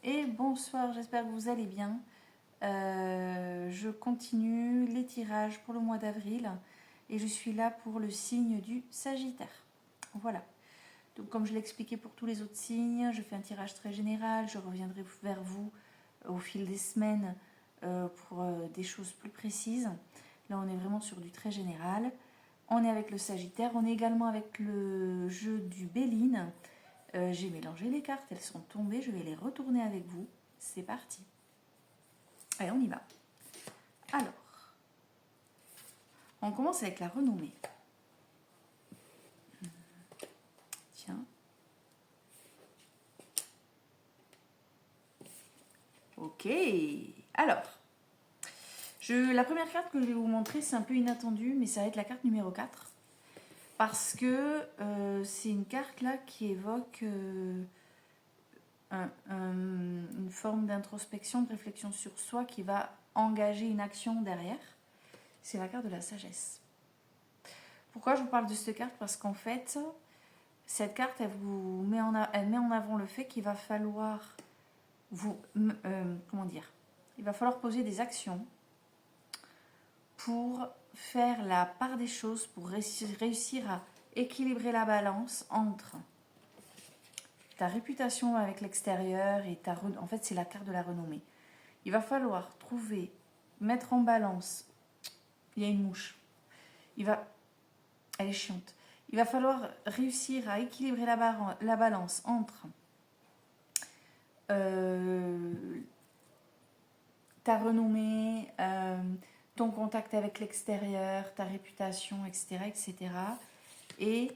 et bonsoir, j'espère que vous allez bien. Je continue les tirages pour le mois d'avril et je suis là pour le signe du Sagittaire. Voilà. Donc comme je l'ai expliqué pour tous les autres signes, je fais un tirage très général, je reviendrai vers vous au fil des semaines pour des choses plus précises. Là on est vraiment sur du très général. On est avec le Sagittaire, on est également avec le jeu du Béline. J'ai mélangé les cartes, elles sont tombées, je vais les retourner avec vous. C'est parti. Allez, on y va. Alors, on commence avec la renommée. Tiens. Ok. Alors, la première carte que je vais vous montrer, c'est un peu inattendu, mais ça va être la carte numéro 4. Parce que c'est une carte là qui évoque une forme d'introspection, de réflexion sur soi qui va engager une action derrière. C'est la carte de la sagesse. Pourquoi je vous parle de cette carte? Parce qu'en fait, cette carte, elle met en avant le fait qu'il va falloir il va falloir poser des actions pour faire la part des choses, pour réussir à équilibrer la balance entre ta réputation avec l'extérieur et en fait, c'est la carte de la renommée. Il va falloir mettre en balance. Il y a une mouche. Elle est chiante. Il va falloir réussir à équilibrer la balance entre ta renommée, ton contact avec l'extérieur, ta réputation, etc. etc. et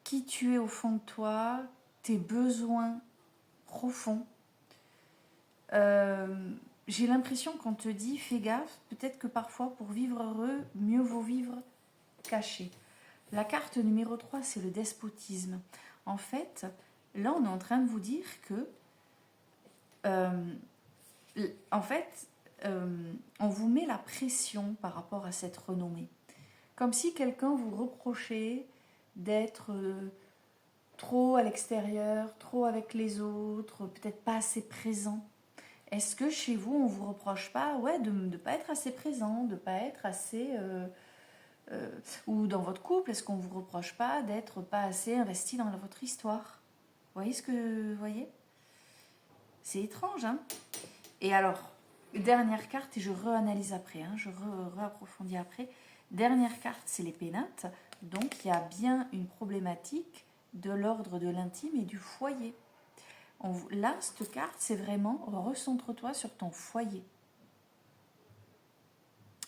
qui tu es au fond de toi, tes besoins profonds. J'ai l'impression qu'on te dit, fais gaffe, peut-être que parfois pour vivre heureux, mieux vaut vivre caché. La carte numéro 3, c'est le despotisme. En fait, là, on est en train de vous dire que, on vous met la pression par rapport à cette renommée. Comme si quelqu'un vous reprochait d'être trop à l'extérieur, trop avec les autres, peut-être pas assez présent. Est-ce que chez vous, on ne vous reproche pas de ne pas être assez présent, de ne pas être assez... ou dans votre couple, est-ce qu'on ne vous reproche pas d'être pas assez investi dans votre histoire? Vous voyez ce que vous voyez? C'est étrange, hein? Et alors, dernière carte, et je réanalyse après, je réapprofondis après. Dernière carte, c'est les pénates. Donc, il y a bien une problématique de l'ordre de l'intime et du foyer. Là, cette carte, c'est vraiment recentre-toi sur ton foyer.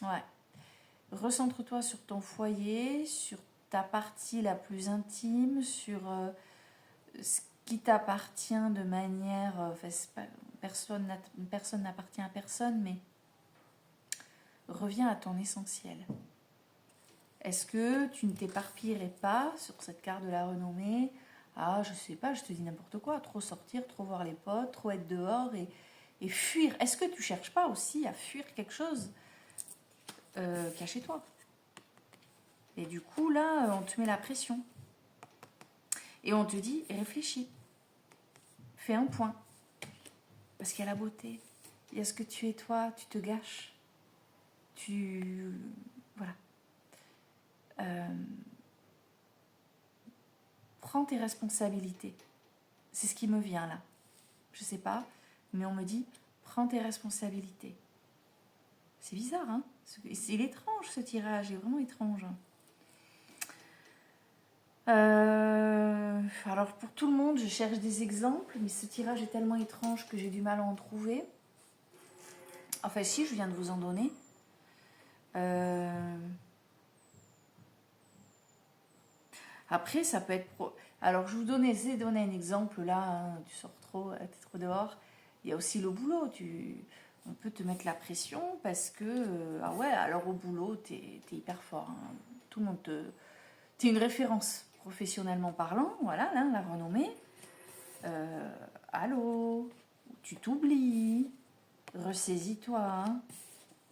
Ouais. Recentre-toi sur ton foyer, sur ta partie la plus intime, sur ce qui t'appartient de manière... personne n'appartient à personne, mais reviens à ton essentiel. Est-ce que tu ne t'éparpillerais pas sur cette carte de la renommée? Ah, je sais pas, je te dis n'importe quoi. Trop sortir, trop voir les potes, trop être dehors et fuir. Est-ce que tu cherches pas aussi à fuir quelque chose qu'il y a chez toi? Et du coup, là, on te met la pression. Et on te dit, réfléchis. Fais un point. Parce qu'il y a la beauté. Il y a ce que tu es toi, tu te gâches. Voilà. Prends tes responsabilités. C'est ce qui me vient là. Je sais pas, mais on me dit, prends tes responsabilités. C'est bizarre, hein? Il est étrange ce tirage, il est vraiment étrange. Alors pour tout le monde, je cherche des exemples, mais ce tirage est tellement étrange que j'ai du mal à en trouver. Enfin si, je viens de vous en donner. Après, ça peut être... Alors je vous ai donné un exemple là, tu sors trop, t'es trop dehors. Il y a aussi le boulot, on peut te mettre la pression parce que, alors au boulot, t'es hyper fort. Hein. Tout le monde t'es une référence professionnellement parlant, voilà, là, la renommée. Allô, tu t'oublies, ressaisis-toi hein,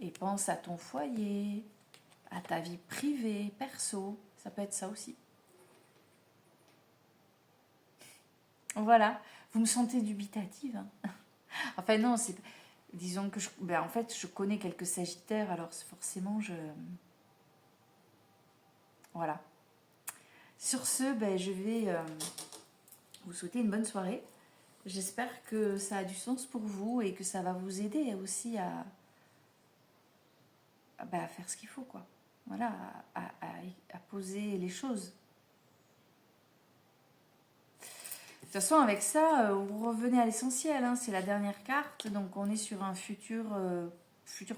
et pense à ton foyer, à ta vie privée, perso, ça peut être ça aussi. Voilà, vous me sentez dubitative, hein. Enfin non, c'est... Disons que en fait, je connais quelques sagittaires, alors forcément, je... Voilà. Sur ce, je vais vous souhaiter une bonne soirée. J'espère que ça a du sens pour vous et que ça va vous aider aussi à faire ce qu'il faut, quoi. Voilà, à poser les choses. De toute façon, avec ça, vous revenez à l'essentiel, hein. C'est la dernière carte, donc on est sur un futur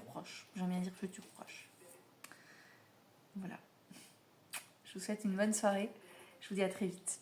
proche. J'aime bien dire futur proche. Voilà. Je vous souhaite une bonne soirée. Je vous dis à très vite.